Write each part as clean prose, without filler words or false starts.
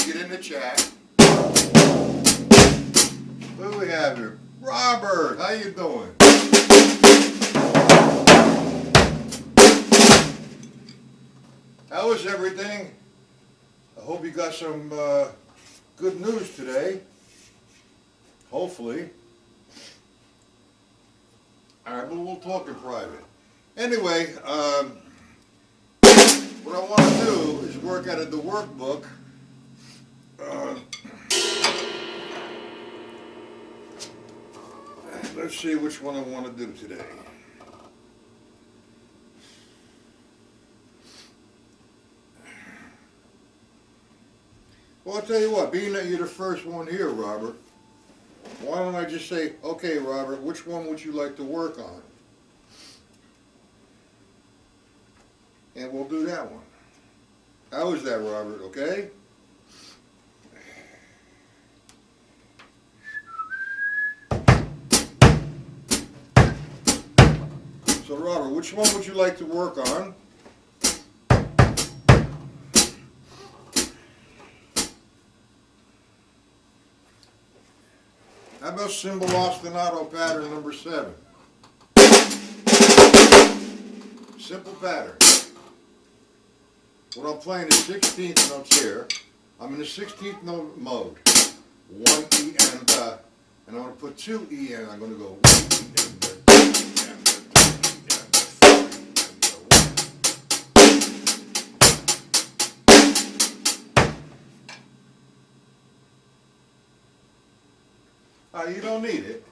get in the chat. What do we have here? Robert, how you doing? How is everything? I hope you got some good news today. Hopefully. Alright, but we'll talk in private. Anyway, what I want to do is work out of the workbook. Let's see which one I want to do today. Well, I'll tell you what, being that you're the first one here, Robert, why don't I just say, okay, Robert, which one would you like to work on? And we'll do that one. How is that, Robert, okay? So, Robert, which one would you like to work on? How about cymbal ostinato pattern number 7? Simple pattern. What I'm playing is 16th notes here. I'm in the 16th note mode. 1 E and I'm going to put 2 E and I'm going to go 1 E and 2 E and 3 E and 4 E and 1. You don't need it.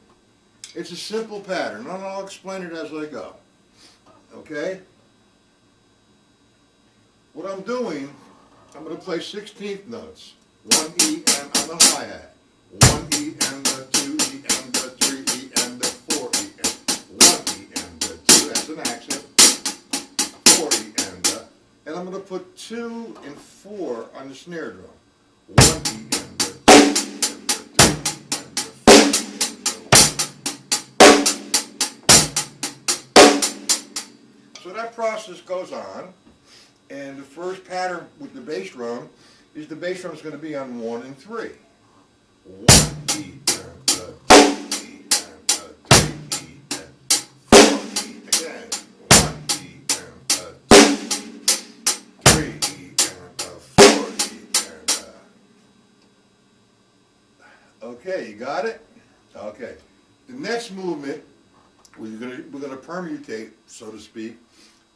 It's a simple pattern, and I'll explain it as I go. Okay? What I'm doing, I'm going to play 16th notes. 1 E and on the hi-hat. 1 E and 2 E and 3 E and 4 E and 1 E and 2. That's an accent. 4 E and I'm going to put 2 and 4 on the snare drum. 1 E and 2 and 3 and 4 E. So that process goes on. And the first pattern with the bass drum is the bass drum is going to be on 1 and 3. 1 E and 2 E and 3 E and 4 E again. 1 E and 2 E, 3 E and 4 E and Okay, you got it? Okay. The next movement we're gonna permutate, so to speak.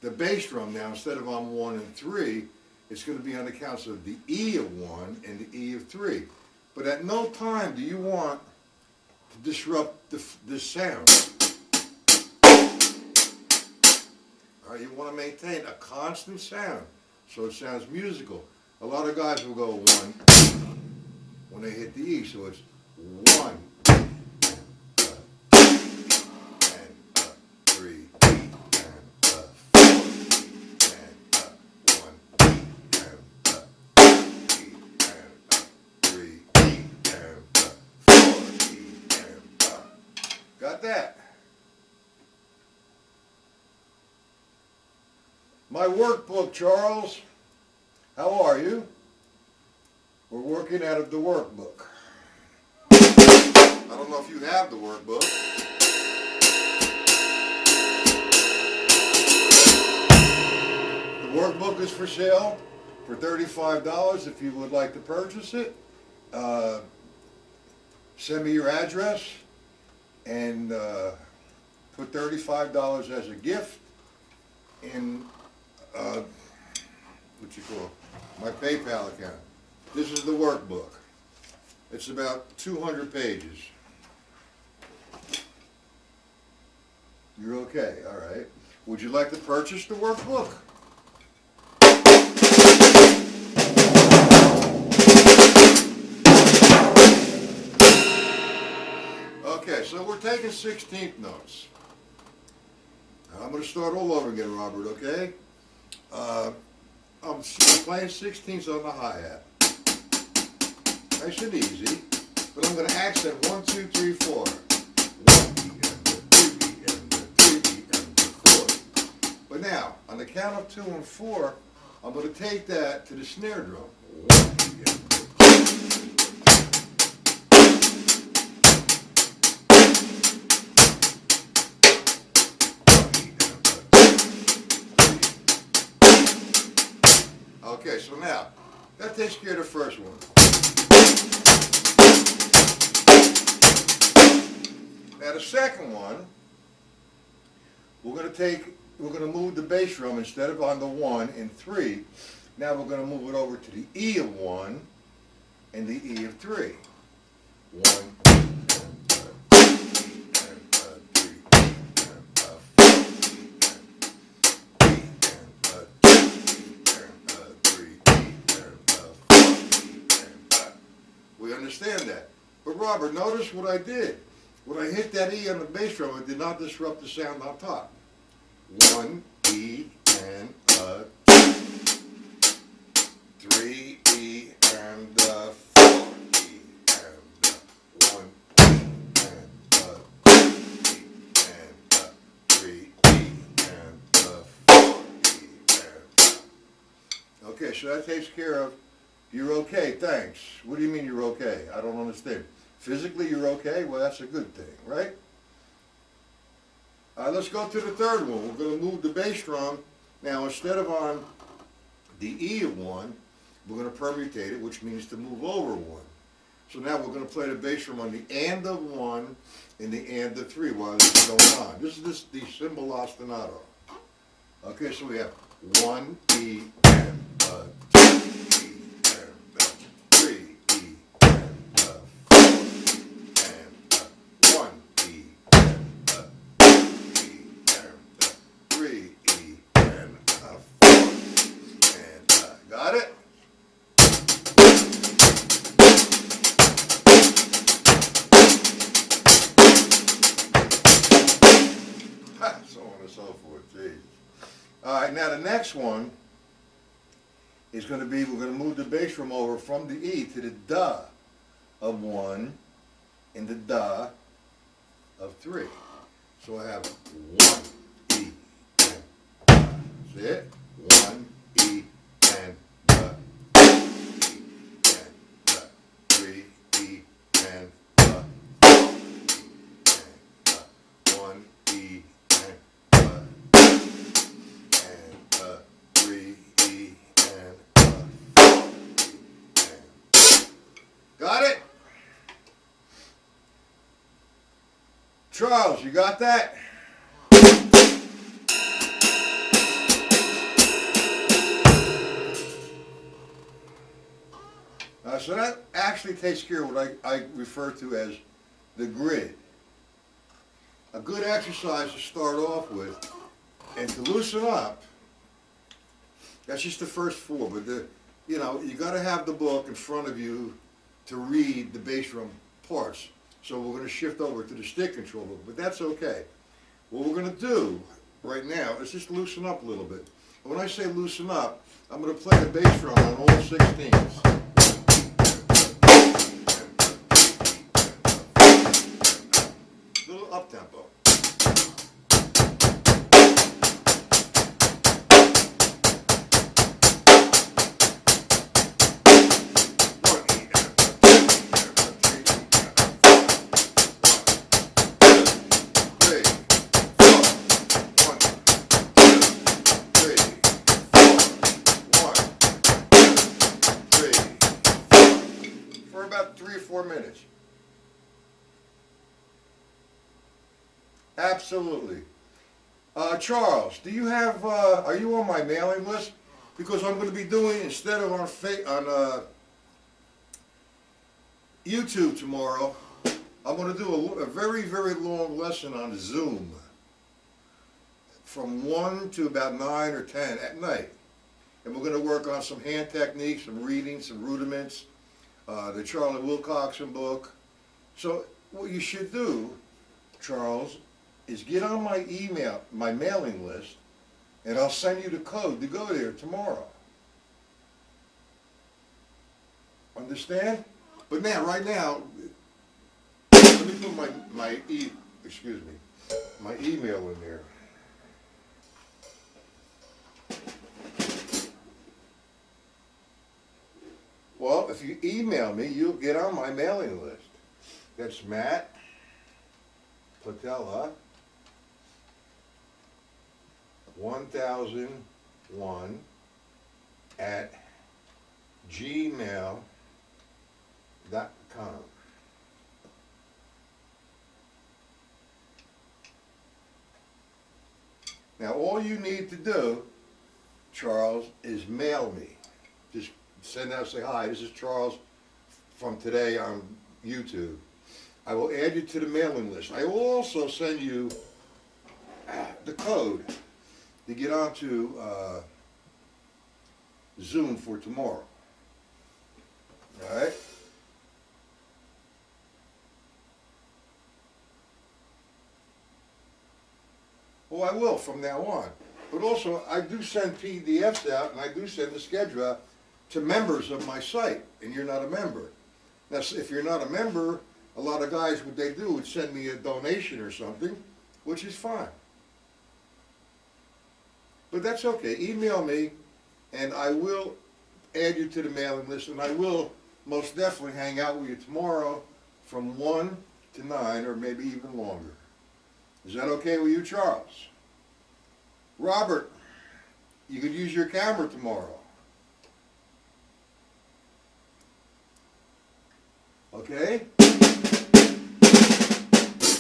The bass drum now, instead of on 1 and 3, it's going to be on the counts of the E of 1 and the E of 3. But at no time do you want to disrupt this sound. All right, you want to maintain a constant sound so it sounds musical. A lot of guys will go 1 when they hit the E, so it's 1 Got that? My workbook, Charles. How are you? We're working out of the workbook. I don't know if you have the workbook. The workbook is for sale for $35 if you would like to purchase it. Send me your address. And put $35 as a gift in what you call my PayPal account. This is the workbook. It's about 200 pages. You're okay, all right. Would you like to purchase the workbook? Okay, so we're taking 16th notes. I'm going to start all over again, Robert, okay? I'm playing 16ths on the hi-hat. Nice and easy. But I'm going to accent 1, 2, 3, 4. 1 E and 2 E and 3 E and 4. But now, on the count of 2 and 4, I'm going to take that to the snare drum. 1 E and 2. Okay, so now, that takes care of the first one. Now the second one, we're gonna move the bass drum instead of on the 1 and 3. Now we're gonna move it over to the E of 1 and the E of 3. 1, we understand that. But Robert, notice what I did. When I hit that E on the bass drum, it did not disrupt the sound on top. 1, E, and 3, E, and 4, E, and 1, E, and 2, E, and 3, E, and 4, E, and okay, so that takes care of, you're okay, thanks. What do you mean you're okay? I don't understand. Physically you're okay? Well, that's a good thing, right? Let's go to the third one. We're going to move the bass drum. Now, instead of on the E of 1, we're going to permutate it, which means to move over 1. So now we're going to play the bass drum on the and of 1 and the and of 3 while this is going on. This is the cymbal ostinato. Okay, so we have 1, E, and 2, E, and 3, E, and 4, and 1, E, and 2, E, and 3, E, and 4, and got it? So on and so forth, geez. All right, now the next one is going to be, we're going to move the bass drum over from the E to the da of 1 and the da of 3. So I have 1, E, and da. See it? 1, E, and da. 2, E, and da. 3, E, and da. 4, E, and da. 1, E, and da. And 3, E, and 4, E, and got it? Charles, you got that? So that actually takes care of what I refer to as the grid. A good exercise to start off with, and to loosen up. That's just the first 4, but you got to have the book in front of you to read the bass drum parts. So we're going to shift over to the stick control book, but that's okay. What we're going to do right now is just loosen up a little bit. And when I say loosen up, I'm going to play the bass drum on all 16s. A little up tempo. About 3 or 4 minutes. Absolutely. Charles, do you have, are you on my mailing list? Because I'm going to be doing, instead of on YouTube tomorrow, I'm going to do a very, very long lesson on Zoom from 1 to about 9 or 10 at night. And we're going to work on some hand techniques, some reading, some rudiments, the Charlie Wilcoxon book. So what you should do, Charles, is get on my mailing list, and I'll send you the code to go there tomorrow. Understand? But now, right now, let me put my email in there. Well, if you email me, you'll get on my mailing list. That's Matt Patella, 1001 at gmail.com. Now, all you need to do, Charles, is mail me. Just send out, say, hi, this is Charles from today on YouTube. I will add you to the mailing list. I will also send you the code to get onto Zoom for tomorrow. All right? Well, I will from now on. But also, I do send PDFs out, and I do send the schedule out to members of my site, and you're not a member. Now, if you're not a member, a lot of guys, what they do would send me a donation or something, which is fine. But that's okay. Email me, and I will add you to the mailing list, and I will most definitely hang out with you tomorrow from 1 to 9, or maybe even longer. Is that okay with you, Charles? Robert, you could use your camera tomorrow. Okay?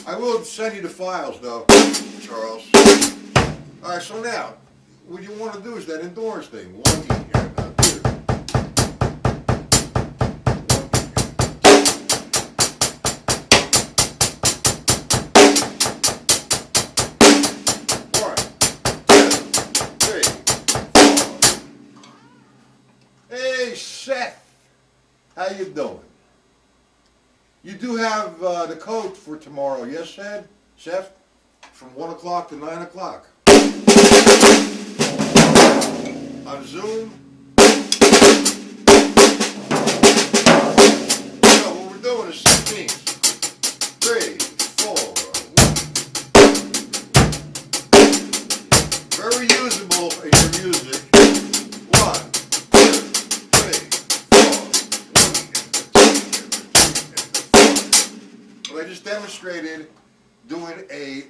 I will send you the files, though, Charles. All right, so now, what you want to do is that endurance thing. 1 E and 2. 1, 2, 3, 4. Hey, Seth, how you doing? You do have the code for tomorrow, yes, Seth? From 1 o'clock to 9 o'clock. On Zoom. So what we're doing is 16. 3, 4, 1. Very usable in your music. 1, 2, 3, 4. Well, I just demonstrated doing a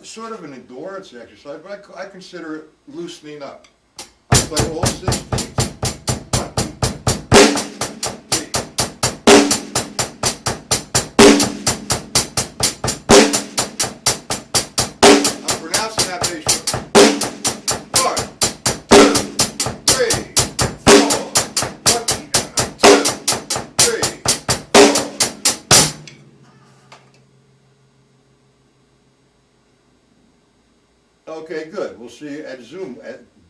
sort of an endurance exercise, but I consider it loosening up. I play all 16s. 1, 2, 3. I'm pronouncing that bass drum. 1, 2, 3, 4. 1, 2, 3, 4. Okay, good. We'll see you at Zoom.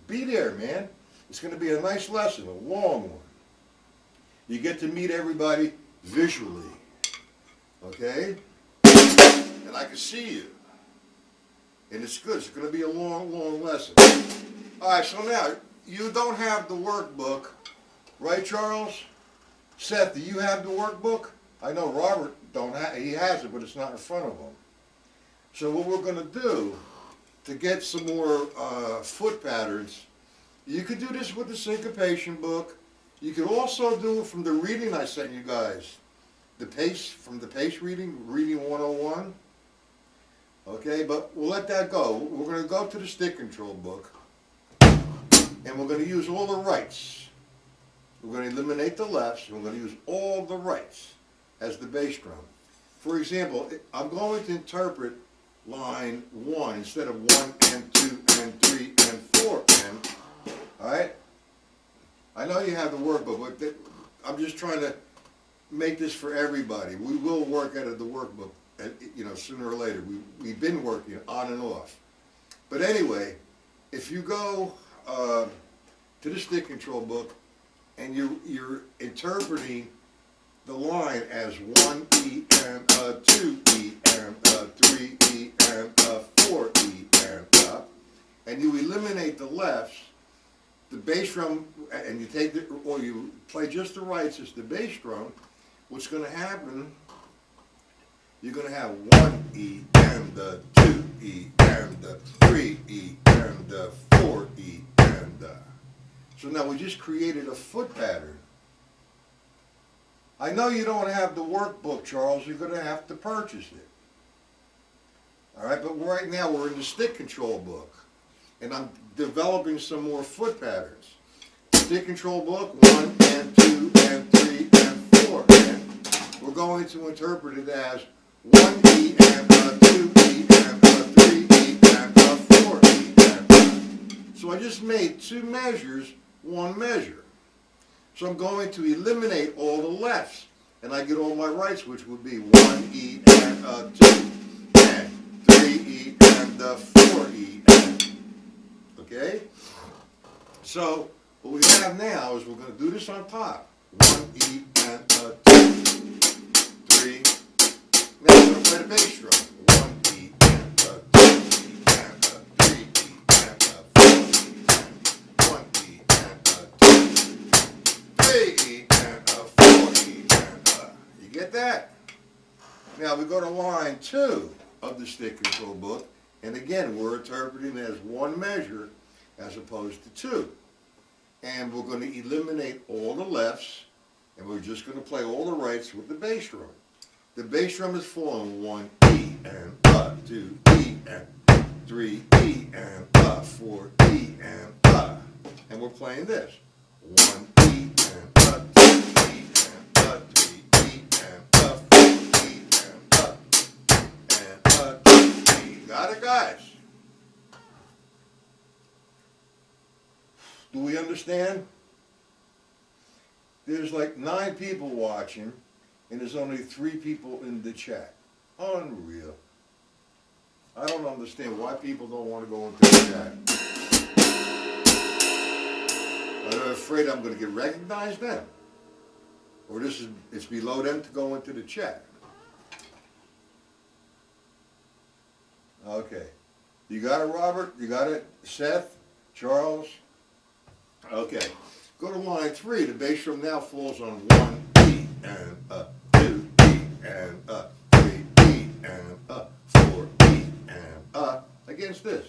Be there, man. It's going to be a nice lesson, a long one. You get to meet everybody visually, okay? And I can see you. And it's good. It's going to be a long, long lesson. All right, so now, you don't have the workbook, right, Charles? Seth, do you have the workbook? I know Robert he has it, but it's not in front of him. So what we're going to do, to get some more foot patterns, you could do this with the syncopation book. You could also do it from the reading I sent you guys. The pace, from the pace reading 101. Okay, but we'll let that go. We're going to go to the stick control book, and we're going to use all the rights. We're going to eliminate the lefts, and we're going to use all the rights as the bass drum. For example, I'm going to interpret line 1 instead of 1 and 2 and 3 and 4 and, all right? I know you have the workbook, but I'm just trying to make this for everybody. We will work out of the workbook, sooner or later. We've been working on and off. But anyway, if you go to the stick control book and you're interpreting the line as 1 E and a 2 E and a 3 E and a 4 E and you eliminate the lefts, the bass drum, and you take or you play just the rights as the bass drum, what's going to happen, you're going to have 1 E and a 2 E and a 3 E and a 4 E and so now we just created a foot pattern. I know you don't have the workbook, Charles. You're going to have to purchase it. All right, but right now we're in the stick control book, and I'm developing some more foot patterns. stick control book, 1 and 2 and 3 and 4. And we're going to interpret it as 1 E and 2 E and 3 E and 4 E and. So I just made two measures, one measure. So I'm going to eliminate all the lefts, and I get all my rights, which would be 1 E and 2 and 3 E and 4 E and. Okay? So what we have now is we're going to do this on top. 1 E and 2, 3. Now we're going to play the bass drum. 1 E and 2 E and 3 E and 4 E and 1 E and 2, 3 E and 4 E and. You get that? Now we go to line 2 of the stick control book, and again we're interpreting it as one measure as opposed to two. And we're going to eliminate all the lefts, and we're just going to play all the rights with the bass drum. The bass drum is falling 1 E and 2 E and 3 E and 4 E and we're playing this 1 E and 2 E and 3 E and 4 E and 2 E. Got it, guys? Do we understand? There's like 9 people watching, and there's only 3 people in the chat. Unreal. I don't understand why people don't want to go into the chat. I'm afraid I'm going to get recognized then. Or it's below them to go into the chat. Okay. You got it, Robert? You got it? Seth? Charles? Okay. Go to line 3. The bass drum now falls on 1 E and 2 E and 3 E and 4 E and against this.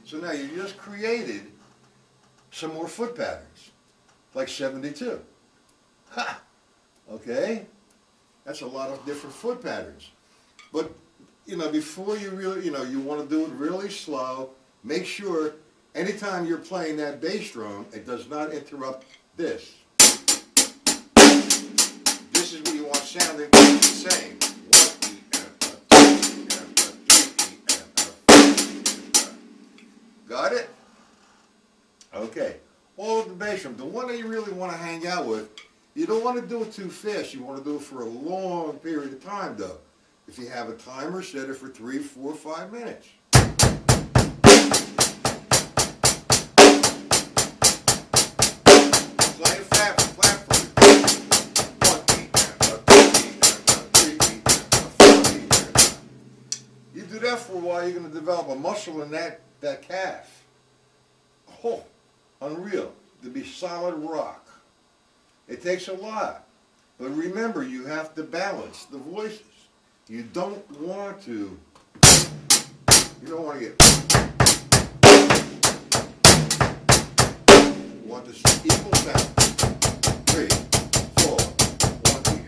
So now you just created some more foot patterns, like 72. Ha! Okay? That's a lot of different foot patterns. But, before you really, you want to do it really slow, make sure anytime you're playing that bass drum, it does not interrupt this. This is what you want sounding the same. 1 E and 2 E and 3 E and 4 E. Got it? Okay. All of the bass drum. The one that you really want to hang out with, you don't want to do it too fast. You want to do it for a long period of time, though. If you have a timer, set it for 3, 4, 5 minutes. Play it flat for me. 1 E and 2 E and 3 E and 4 E. You do that for a while, you're going to develop a muscle in that calf. Oh, unreal. To be solid rock. It takes a lot. But remember, you have to balance the voices. You don't want to get, you want this equal sound. 3, 4, 1 E.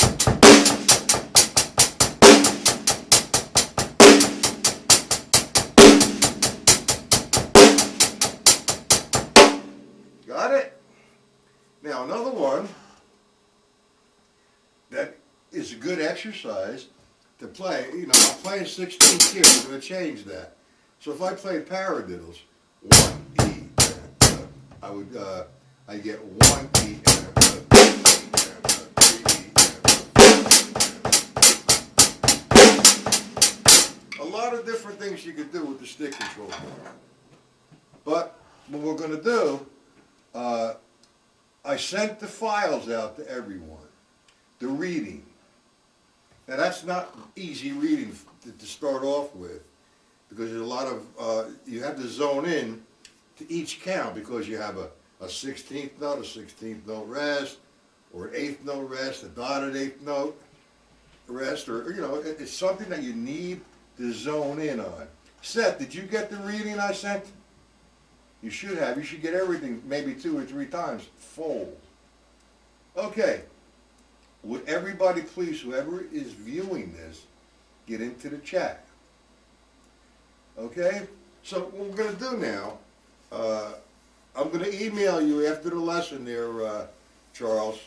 Got it? Now another one that is a good exercise to play. I'm playing 16th here. I'm going to change that. So if I play paradiddles, 1 E, I get 1 E and 2 E and 3 E and a lot of different things you could do with the stick control. But what we're going to do, I sent the files out to everyone. The reading. Now that's not easy reading to start off with, because there's a lot of, you have to zone in to each count, because you have a 16th note, a 16th note rest, or an 8th note rest, a dotted 8th note rest, or, it's something that you need to zone in on. Seth, did you get the reading I sent? You should have. You should get everything maybe 2 or 3 times fold. Okay. would everybody please, whoever is viewing this, get into the chat? Okay? So what we're going to do now, I'm going to email you after the lesson there, Charles,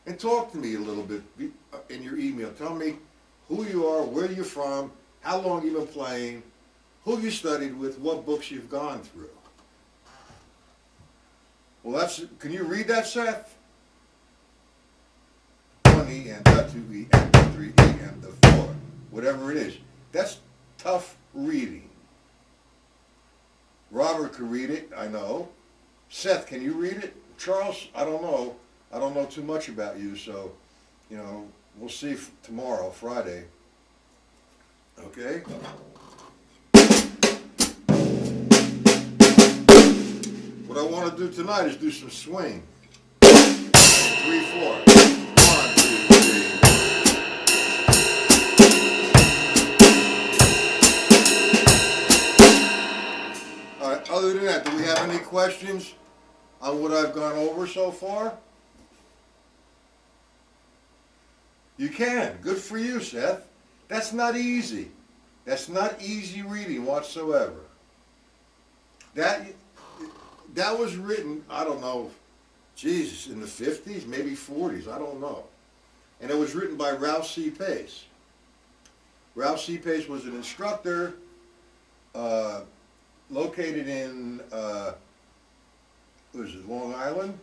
and talk to me a little bit in your email. Tell me who you are, where you're from, how long you've been playing, who you studied with, what books you've gone through. Well, can you read that, Seth? 1E and the 2E and the 3E and the 4, whatever it is. That's tough reading. Robert could read it, I know. Seth, can you read it? Charles, I don't know. I don't know too much about you, so, we'll see tomorrow, Friday. Okay? What I want to do tonight is do some swing. 3, 4. 1, 2, 3. All right, other than that, do we have any questions on what I've gone over so far? You can. Good for you, Seth. That's not easy. That's not easy reading whatsoever. That was written, I don't know, Jesus, in the 50s, maybe 40s, I don't know. And it was written by Ralph C. Pace. Ralph C. Pace was an instructor located in, Long Island.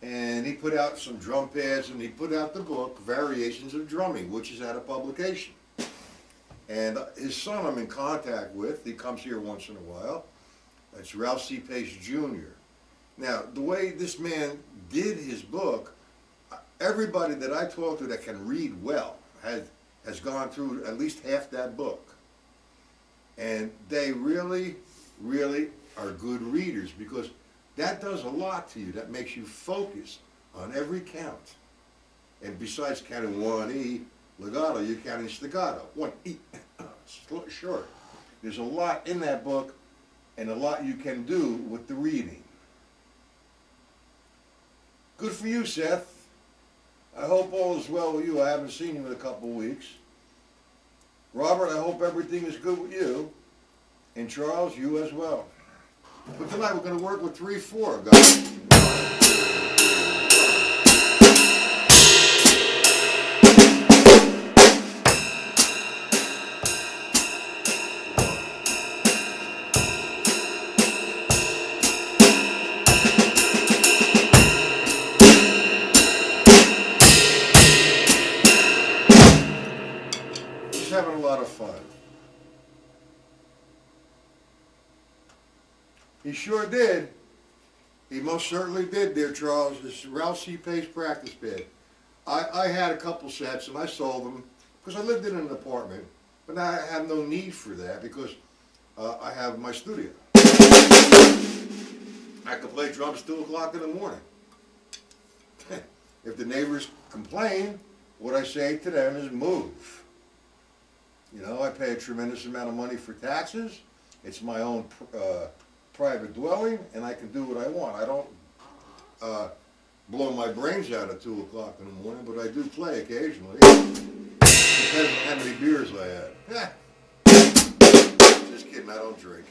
And he put out some drum pads, and he put out the book, Variations of Drumming, which is out of publication. And his son I'm in contact with. He comes here once in a while. That's Ralph C. Pace Jr. Now, the way this man did his book, everybody that I talk to that can read well has gone through at least half that book. And they really, really are good readers, because that does a lot to you. That makes you focus on every count. And besides counting 1E, legato, you're counting staccato. 1E, short. There's a lot in that book, and a lot you can do with the reading. Good for you, Seth. I hope all is well with you. I haven't seen you in a couple of weeks. Robert, I hope everything is good with you. And Charles, you as well. But tonight we're going to work with 3/4, guys. Just having a lot of fun. He sure did. He most certainly did there, Charles. This Ralph C. Pace practice pad. I had a couple sets, and I sold them because I lived in an apartment. But now I have no need for that because I have my studio. I can play drums 2 o'clock in the morning. If the neighbors complain, what I say to them is move. I pay a tremendous amount of money for taxes. It's my own private dwelling, and I can do what I want. I don't blow my brains out at 2 o'clock in the morning, but I do play occasionally. Depends on how many beers I have. Just kidding, I don't drink.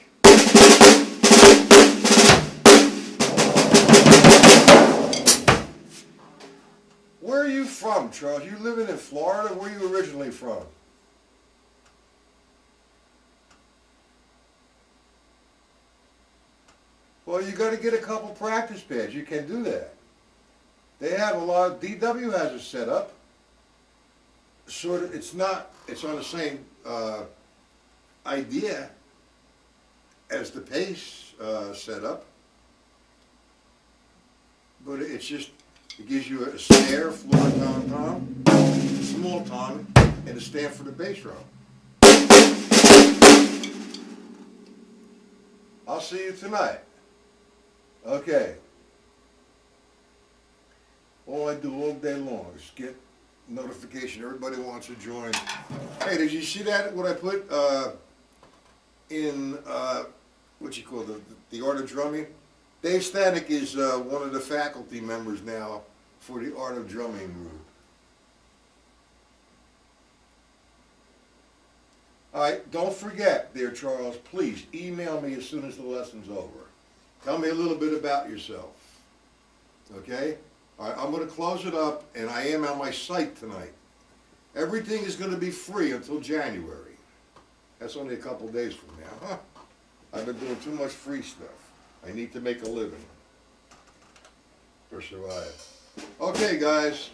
Where are you from, Charles? You living in Florida? Where are you originally from? Well, you got to get a couple practice pads. You can do that. They have a lot. DW has it set up. Sort of. It's not. It's on the same idea as the Pace setup, but it's just. It gives you a snare, floor tom, small tom, and a stand for the bass drum. I'll see you tonight. Okay. All I do all day long is get notification. Everybody wants to join. Hey, did you see that? What I put in what you call the Art of Drumming? Dave Stanek is one of the faculty members now for the Art of Drumming group. All right, don't forget, dear Charles, please email me as soon as the lesson's over. Tell me a little bit about yourself. Okay? All right, I'm going to close it up, and I am on my site tonight. Everything is going to be free until January. That's only a couple days from now. Huh? I've been doing too much free stuff. I need to make a living or survive. Okay, guys.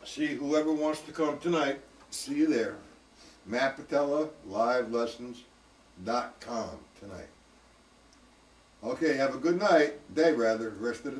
See whoever wants to come tonight. See you there. Matt Patella, livelessons.com tonight. Okay, have a good night, day rather, rest of the